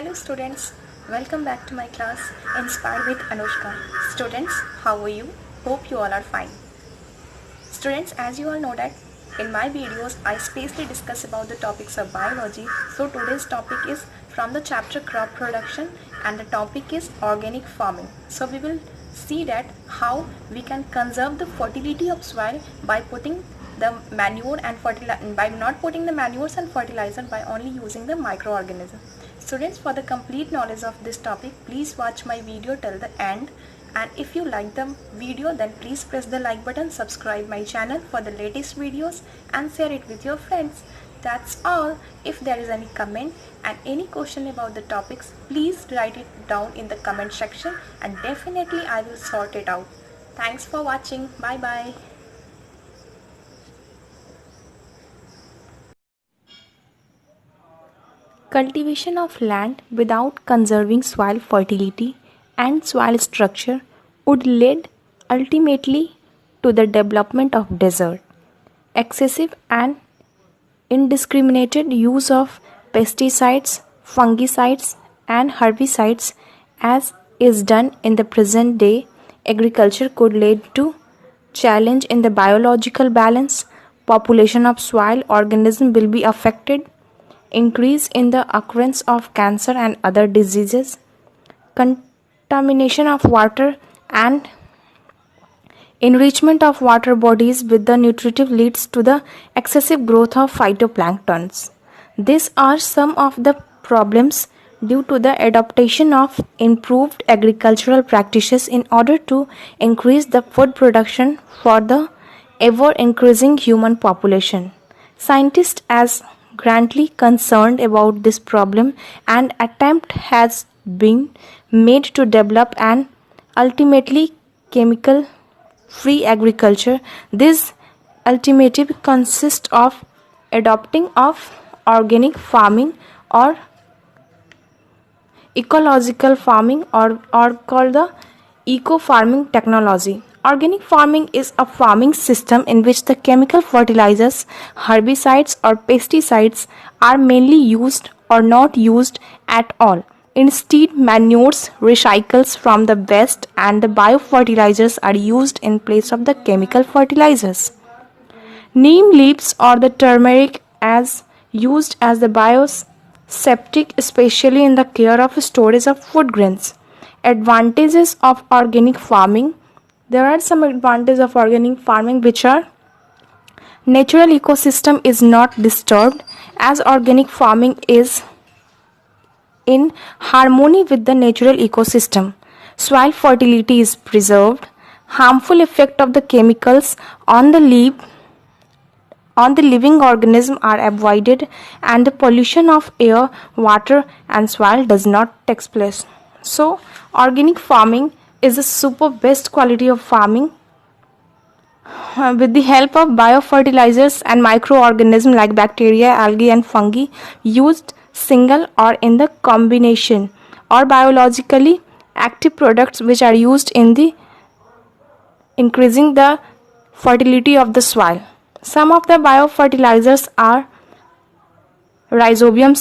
Hello students, welcome back to my class Inspired with Anushka. Students, how are you? Hope you all are fine. Students, as you all know that in my videos I specially discuss about the topics of biology. So today's topic is from the chapter crop production and the topic is organic farming. So we will see that how we can conserve the fertility of soil by putting the manure and fertilizer, by not putting the manures and fertilizer, by only using the microorganism. Students, for the complete knowledge of this topic, please watch my video till the end, and if you like the video then please press the like button, subscribe my channel for the latest videos and share it with your friends. That's all. If there is any comment and any question about the topics, please write it down in the comment section and definitely I will sort it out. Thanks for watching. Bye bye. Cultivation of land without conserving soil fertility and soil structure would lead ultimately to the development of desert. Excessive and indiscriminate use of pesticides, fungicides, and herbicides, as is done in the present day agriculture, could lead to challenge in the biological balance. Population of soil organism will be affected, increase in the occurrence of cancer and other diseases, contamination of water and enrichment of water bodies with the nutritive leads to the excessive growth of phytoplanktons. These are some of the problems due to the adaptation of improved agricultural practices in order to increase the food production for the ever increasing human population. Scientists as grandly concerned about this problem, and attempt has been made to develop an ultimately chemical free agriculture. This alternative consists of adopting of organic farming or ecological farming or called the eco farming technology. Organic farming is a farming system in which the chemical fertilizers, herbicides or pesticides are mainly used or not used at all. Instead, manures, recycles from the waste and the biofertilizers are used in place of the chemical fertilizers. Neem leaves or the turmeric as used as the bioseptic, especially in the care of storage of food grains. Advantages of organic farming. There are some advantages of organic farming which are: natural ecosystem is not disturbed as organic farming is in harmony with the natural ecosystem. Soil fertility is preserved. Harmful effect of the chemicals on the living organism are avoided, and the pollution of air, water and soil does not take place. So organic farming is the super best quality of farming with the help of biofertilizers and microorganisms like bacteria, algae and fungi used single or in the combination, or biologically active products which are used in the increasing the fertility of the soil. Some of the biofertilizers are Rhizobium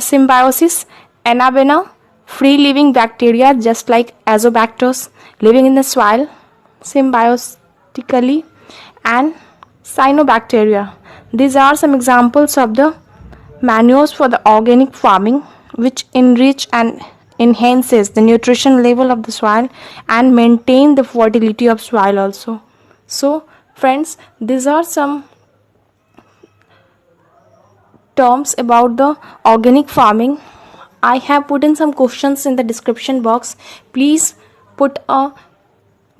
symbiosis, Anabaena, free living bacteria just like Azobacterus living in the soil symbiotically, and Cyanobacteria. These are some examples of the manures for the organic farming which enrich and enhances the nutrition level of the soil and maintain the fertility of soil also. So friends, these are some terms about the organic farming. I have put in some questions in the description box. Please put a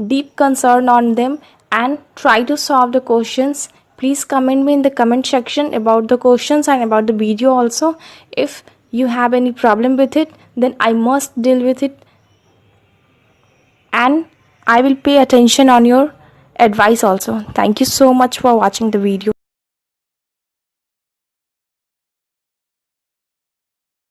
deep concern on them and try to solve the questions. Please comment me in the comment section about the questions and about the video also. If you have any problem with it, then I must deal with it and I will pay attention on your advice also. Thank you so much for watching the video.